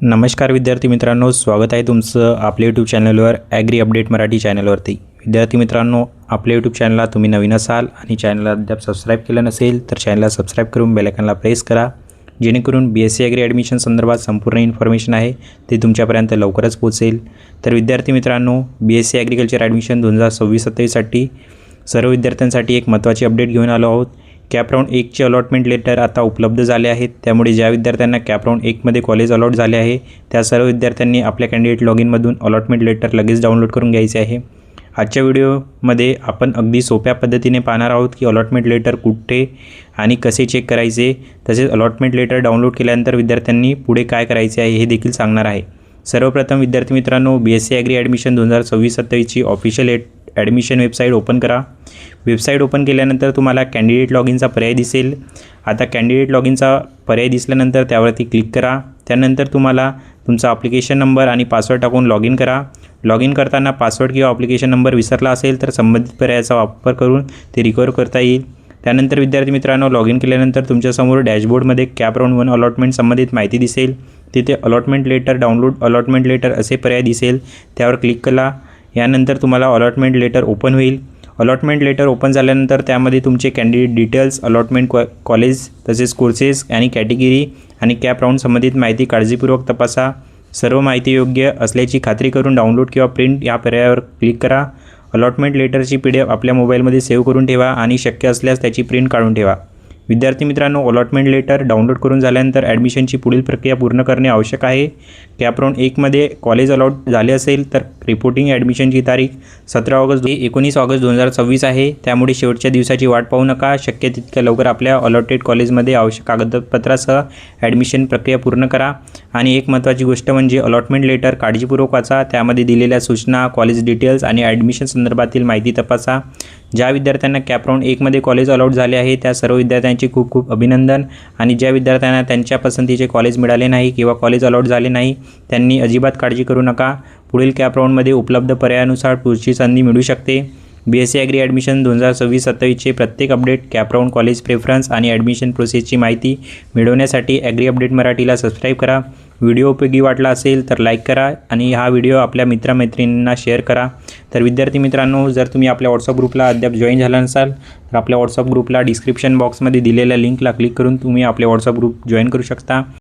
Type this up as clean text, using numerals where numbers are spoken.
नमस्कार विद्यार्थी मित्रांनो, स्वागत आहे तुमचं आपल्या यूट्यूब चॅनलवर ॲग्री अपडेट मराठी चॅनलवरती। विद्यार्थी मित्रांनो, आपल्या यूट्यूब चॅनलला तुम्ही नवीन असाल आणि चॅनलला अद्याप सबस्क्राईब केलं नसेल तर चॅनलला सबस्क्राईब करून बेल आयकॉनला प्रेस करा, जेणेकरून BSc ॲग्री ॲडमिशन संदर्भात संपूर्ण इन्फॉर्मेशन आहे ते तुमच्यापर्यंत लवकरच पोहोचेल। तर विद्यार्थी मित्रांनो, BSc ॲग्रिकल्चर ॲडमिशन 2026-27 साठी सर्व विद्यार्थ्यांसाठी एक महत्त्वाची अपडेट घेऊन आलो आहोत। कॅप राऊंड 1चे अलॉटमेंट लेटर आता उपलब्ध झाले आहेत। त्यामुळे ज्या विद्यार्थ्यांना कॅप राऊंड 1मध्ये कॉलेज अलॉट झाले आहे त्या सर्व विद्यार्थ्यांनी आपल्या कॅन्डिडेट लॉगिनमधून अलॉटमेंट लेटर लगेच डाउनलोड करून घ्यायचे आहे। आजच्या व्हिडिओमध्ये आपण अगदी सोप्या पद्धतीने पाहणार आहोत की अलॉटमेंट लेटर कुठे आणि कसे चेक करायचे, तसेच अलॉटमेंट लेटर डाउनलोड केल्यानंतर विद्यार्थ्यांनी पुढे काय करायचे आहे हे देखील सांगणार आहे। सर्वप्रथम विद्यार्थी मित्रांनो, BSc ॲग्री ॲडमिशन 2026-27ची ऑफिशियल ॲडमिशन वेबसाईट ओपन करा। वेबसाईट ओपन केल्यानंतर तुम्हाला कॅन्डिडेट लॉगिनचा पर्याय दिसेल। आता कॅन्डिडेट लॉगिनचा पर्याय दिसल्यानंतर त्यावरती क्लिक करा। त्यानंतर तुम्हाला तुमचा ॲप्लिकेशन नंबर आणि पासवर्ड टाकून लॉग इन करा। लॉग इन करताना पासवर्ड किंवा ॲप्लिकेशन नंबर विसरला असेल तर संबंधित पर्यायाचा वापर करून ते रिकवर करता येईल। त्यानंतर विद्यार्थी मित्रांनो, लॉग इन केल्यानंतर तुमच्यासमोर डॅशबोर्डमध्ये कॅप राऊंड 1 अलॉटमेंट संबंधित माहिती दिसेल। तिथे allotment letter download allotment letter असे पर्याय दिसेल, त्यावर क्लिक करा। यानंतर तुम्हाला अलॉटमेंट लेटर ओपन होईल। अलॉटमेंट लेटर ओपन झाल्यानंतर त्यामध्ये तुमचे कॅन्डिडेट डिटेल्स, अलॉटमेंट कॉलेज, तसेच कोर्सेस आणि कॅटेगरी आणि कॅप राऊंड संबंधित माहिती काळजीपूर्वक तपासा। सर्व माहिती योग्य असल्याची खात्री करून डाउनलोड किंवा प्रिंट या पर्यायावर क्लिक करा। अलॉटमेंट लेटरची PDF आपल्या मोबाईलमध्ये सेव्ह करून ठेवा आणि शक्य असल्यास त्याची प्रिंट काढून ठेवा। विद्यार्थी मित्रांनो, अलॉटमेंट लेटर डाउनलोड करून झाल्यानंतर ॲडमिशनची पुढील प्रक्रिया पूर्ण करणे आवश्यक आहे। कॅप राऊंड 1मध्ये कॉलेज अलॉट झाले असेल तर रिपोर्टिंग ॲडमिशनची तारीख 17 ऑगस्ट 19 ऑगस्ट 2026 आहे। त्यामुळे शेवटच्या दिवसाची वाट पाहू नका। शक्य तितक्या लवकर आपल्या अलॉटेड कॉलेजमध्ये आवश्यक कागदपत्रासह ॲडमिशन प्रक्रिया पूर्ण करा। आणि एक महत्त्वाची गोष्ट म्हणजे अलॉटमेंट लेटर काळजीपूर्वक वाचा। त्यामध्ये दिलेल्या सूचना, कॉलेज डिटेल्स आणि ॲडमिशन संदर्भातील माहिती तपासा। ज्या विद्यार्थ्यांना कॅप राऊंड 1मध्ये कॉलेज अलॉट झाले आहे त्या सर्व विद्यार्थ्यांचे खूप खूप अभिनंदन। आणि ज्या विद्यार्थ्यांना त्यांच्या पसंतीचे कॉलेज मिळाले नाही किंवा कॉलेज अलॉट झाले नाही त्यांनी अजिबात काळजी करू नका। पुढील कॅप राऊंडमध्ये उपलब्ध पर्यायानुसार पुढची संधी मिळू शकते। BSc ॲग्री ॲडमिशन 2026-27चे प्रत्येक update, cap round, college preference आणि ॲडमिशन प्रोसेसची माहिती मिळवण्यासाठी ॲग्री अपडेट मराठीला सबस्क्राईब करा। व्हिडिओ उपयोगी वाटला असेल तर लाईक करा आणि हा व्हिडिओ आपल्या मित्रमैत्रिणींना शेअर करा। तर विद्यार्थी मित्रांनो, जर तुम्ही आपल्या व्हॉट्सअप ग्रुपला अद्याप जॉईन झाला नसाल तर आपल्या व्हॉट्सअप ग्रुपला डिस्क्रिप्शन बॉक्समध्ये दिलेल्या लिंकला क्लिक करून तुम्ही आपले व्हॉट्सअप ग्रुप जॉईन करू शकता।